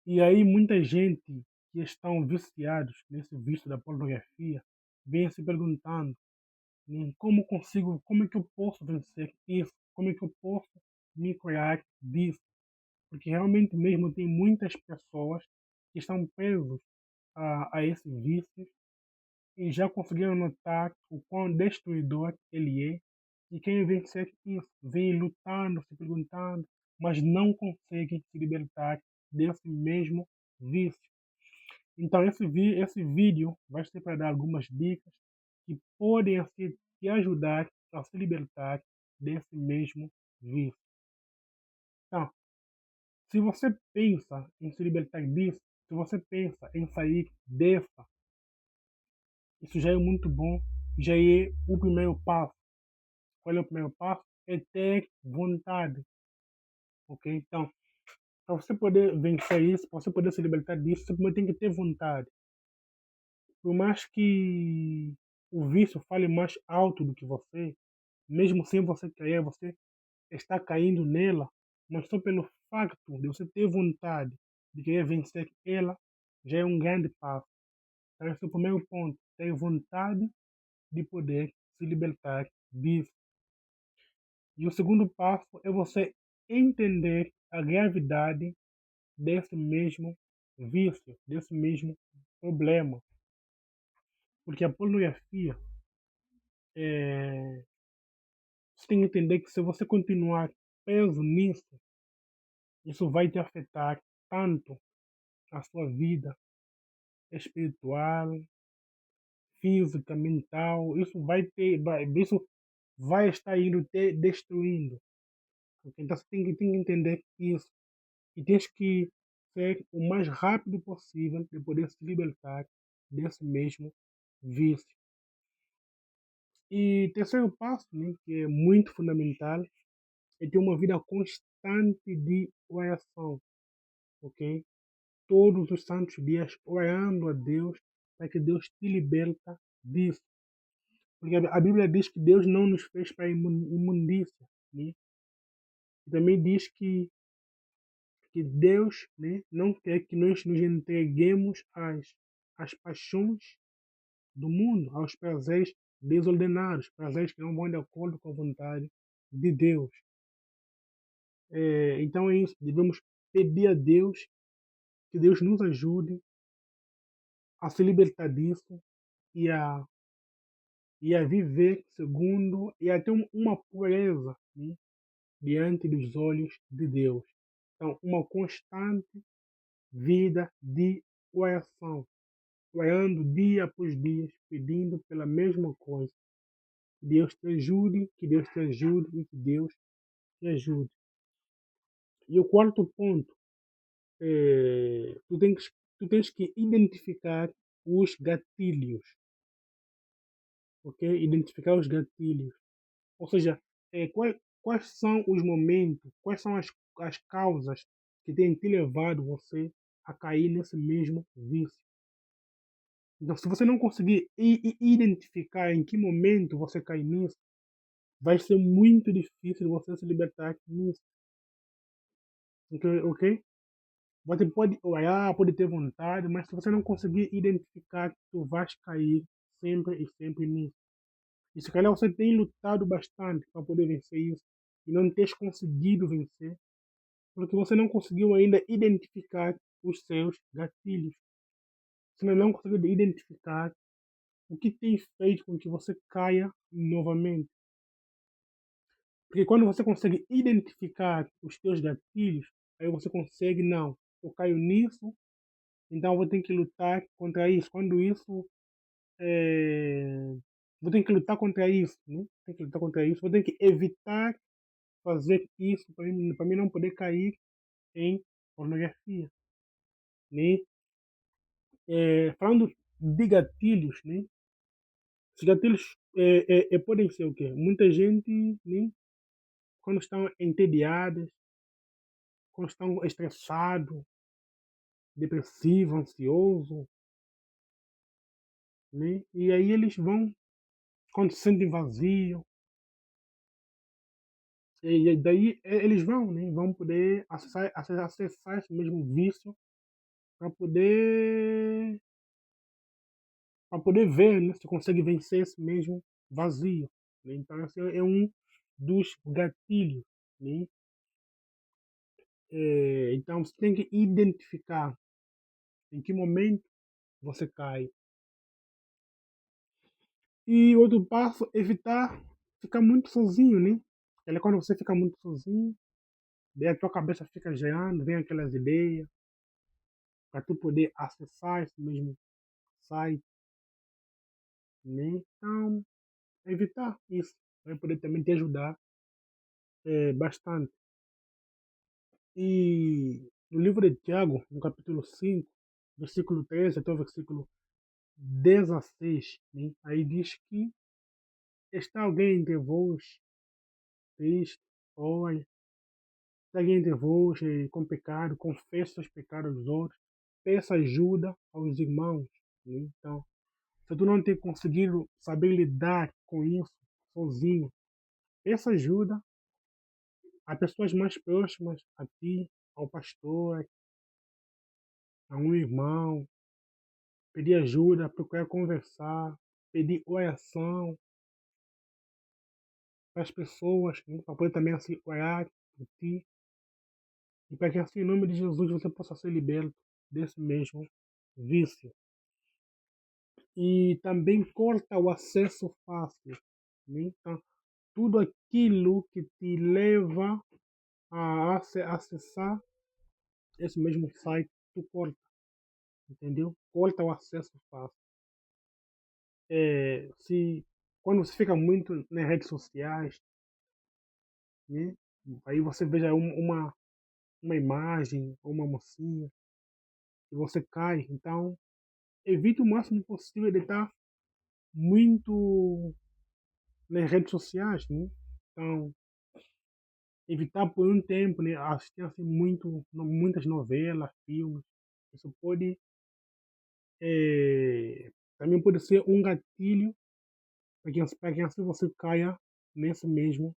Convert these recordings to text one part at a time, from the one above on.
E aí muita gente que estão viciados nesse vício da pornografia vem se perguntando, né, como é que eu posso vencer isso? Como é que eu posso me curar disso? Porque realmente mesmo tem muitas pessoas que estão presos a esse vício e já conseguiram notar o quão destruidor ele é. E quem vencer isso vem lutando, se perguntando, mas não conseguem se libertar desse mesmo vício. Então, esse vídeo vai ser para dar algumas dicas que podem assim, te ajudar a se libertar desse mesmo vício. Então, se você pensa em se libertar disso, se você pensa em sair dessa, isso já é muito bom, já é o primeiro passo. Qual é o primeiro passo? É ter vontade, ok? Então, para você poder vencer isso, para você poder se libertar disso, você primeiro tem que ter vontade. Por mais que o vício fale mais alto do que você, mesmo sem você querer, você está caindo nela, mas só pelo facto de você ter vontade de querer vencer ela, já é um grande passo. Então, esse é o primeiro ponto, ter vontade de poder se libertar disso. E o segundo passo é você entender a gravidade desse mesmo vício, desse mesmo problema. Porque a pornografia, você tem que entender que se você continuar preso nisso, isso vai te afetar tanto a sua vida espiritual, física, mental, isso vai estar indo te destruindo. Ok? Então você tem que entender isso. E tens que ser o mais rápido possível de poder se libertar desse mesmo vício. E terceiro passo, né, que é muito fundamental, é ter uma vida constante de oração, ok? Todos os santos dias orando a Deus para que Deus te liberta disso. Porque a Bíblia diz que Deus não nos fez para imundícia, né? E também diz que Deus, né, não quer que nós nos entreguemos às paixões do mundo, aos prazeres desordenados, prazeres que não vão de acordo com a vontade de Deus. Então é isso, devemos pedir a Deus que Deus nos ajude a se libertar disso e a viver segundo e a ter uma pureza, né, diante dos olhos de Deus. Então, uma constante vida de oração, orando dia após dia, pedindo pela mesma coisa. Que Deus te ajude, que Deus te ajude e que Deus te ajude. E o quarto ponto, é, tu tens que identificar os gatilhos, ok? Identificar os gatilhos. Ou seja, quais são os momentos, quais são as causas que têm te levado você a cair nesse mesmo vício. Então, se você não conseguir identificar em que momento você cai nisso, vai ser muito difícil você se libertar nisso. Ok? Você pode olhar, pode ter vontade, mas se você não conseguir identificar, tu vais cair sempre e sempre nisso. E se calhar você tem lutado bastante para poder vencer isso e não tens conseguido vencer, porque você não conseguiu ainda identificar os seus gatilhos. Você não conseguiu identificar o que tem feito com que você caia novamente. Porque quando você consegue identificar os seus gatilhos, aí você consegue, não, eu caio nisso, então eu vou ter que lutar contra isso. Quando isso é, vou ter que lutar contra isso, né? Tem que lutar contra isso. Vou ter que evitar fazer isso para mim não poder cair em pornografia, né? Falando de gatilhos, né? Os gatilhos podem ser o quê? Muita gente, né? Quando estão entediadas, quando estão estressados, depressivo, ansioso, né? E aí eles vão, quando se sentem vazio, e daí eles vão, né? Vão poder acessar esse mesmo vício para poder, para poder ver, né, se consegue vencer esse mesmo vazio. Né? Então, esse é um dos gatilhos. Né? Então, você tem que identificar em que momento você cai. E outro passo, evitar ficar muito sozinho, né? É quando você fica muito sozinho, daí a tua cabeça fica gerando, vem aquelas ideias, para tu poder acessar esse mesmo site, né? Então, evitar isso vai poder também te ajudar bastante. E no livro de Tiago, no capítulo 5 versículo 13 até o versículo 16, né? Aí diz que está alguém entre vós triste, olha, está alguém entre vós com pecado, confessa os pecados dos outros, peça ajuda aos irmãos. Né? Então, se tu não tem conseguido saber lidar com isso sozinho, peça ajuda a pessoas mais próximas a ti, ao pastor, a um irmão, pedir ajuda, procurar conversar, pedir oração para as pessoas, né, para poder também assim orar por ti, e para que assim, em nome de Jesus, você possa ser liberto desse mesmo vício. E também corta o acesso fácil. Né? Então, tudo aquilo que te leva a acessar esse mesmo site, tu corta, entendeu? Corta o acesso fácil. Se quando você fica muito nas redes sociais, né? Aí você veja uma imagem ou uma mocinha e você cai. Então, evite o máximo possível de estar muito nas redes sociais, né? Então, evitar por um tempo, né? Assistir assim, muitas novelas, filmes. Isso pode, também pode ser um gatilho para que assim você caia nesse mesmo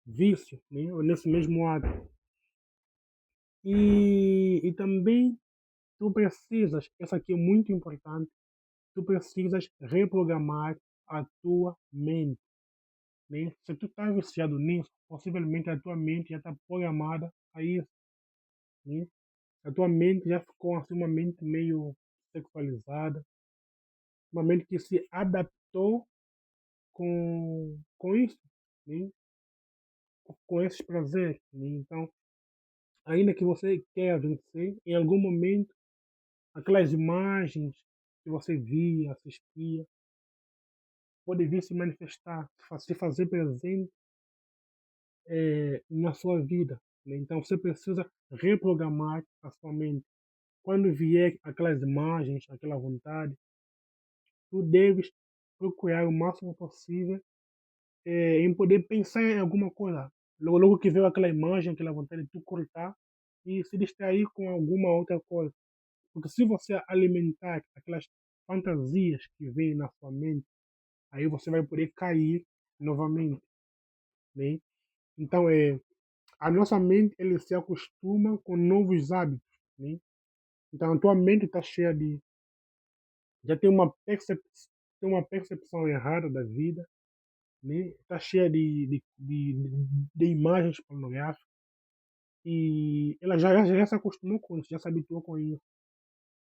vício, né? Ou nesse mesmo hábito. E também tu precisas, essa aqui é muito importante, tu precisas reprogramar a tua mente. Né? Se tu está viciado nisso, possivelmente a tua mente já está programada a isso. Né? A tua mente já ficou assim, uma mente meio sexualizada, uma mente que se adaptou com isso, né? Com esses prazeres. Né? Então, ainda que você queira vencer, em algum momento, aquelas imagens que você via, assistia, pode vir se manifestar, se fazer presente na sua vida. Né? Então você precisa reprogramar a sua mente. Quando vier aquelas imagens, aquela vontade, tu deves procurar o máximo possível em poder pensar em alguma coisa. Logo que veio aquela imagem, aquela vontade de tu cortar e se distrair com alguma outra coisa. Porque se você alimentar aquelas fantasias que vêm na sua mente, aí você vai poder cair novamente. Né? Então, a nossa mente ele se acostuma com novos hábitos. Né? Então, a tua mente está cheia de. Já tem uma percepção errada da vida, né? Está cheia de imagens pornográficas e ela já se acostumou com isso, já se habituou com isso.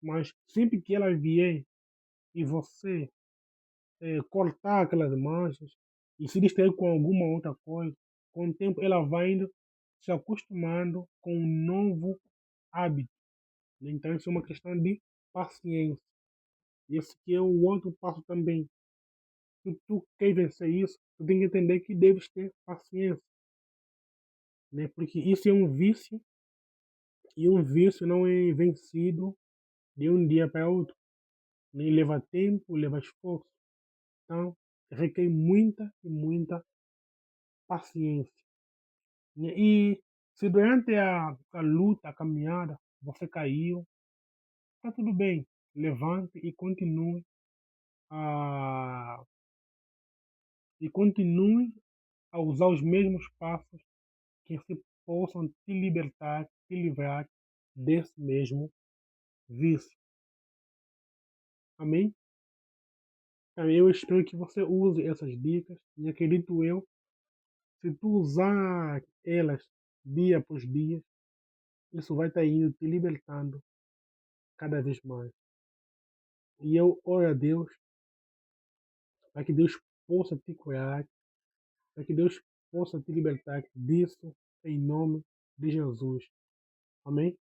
Mas sempre que ela vier e você cortar aquelas manchas e se distrair com alguma outra coisa, com o tempo ela vai indo se acostumando com um novo hábito. Né? Então isso é uma questão de paciência. Esse que é o outro passo também. Se tu quer vencer isso, tu tem que entender que deves ter paciência. Né? Porque isso é um vício e um vício não é vencido de um dia para outro. Nem leva tempo, leva esforço. Então requer muita e muita paciência. Né? E se durante a luta, a caminhada, você caiu, está tudo bem. Levante a, e continue a usar os mesmos passos que se possam te libertar, te livrar desse mesmo vício. Amém? Então, eu espero que você use essas dicas e acredito eu, se tu usar elas dia após dia, isso vai estar indo te libertando cada vez mais. E eu oro a Deus para que Deus possa te curar, para que Deus possa te libertar disso, em nome de Jesus. Amém?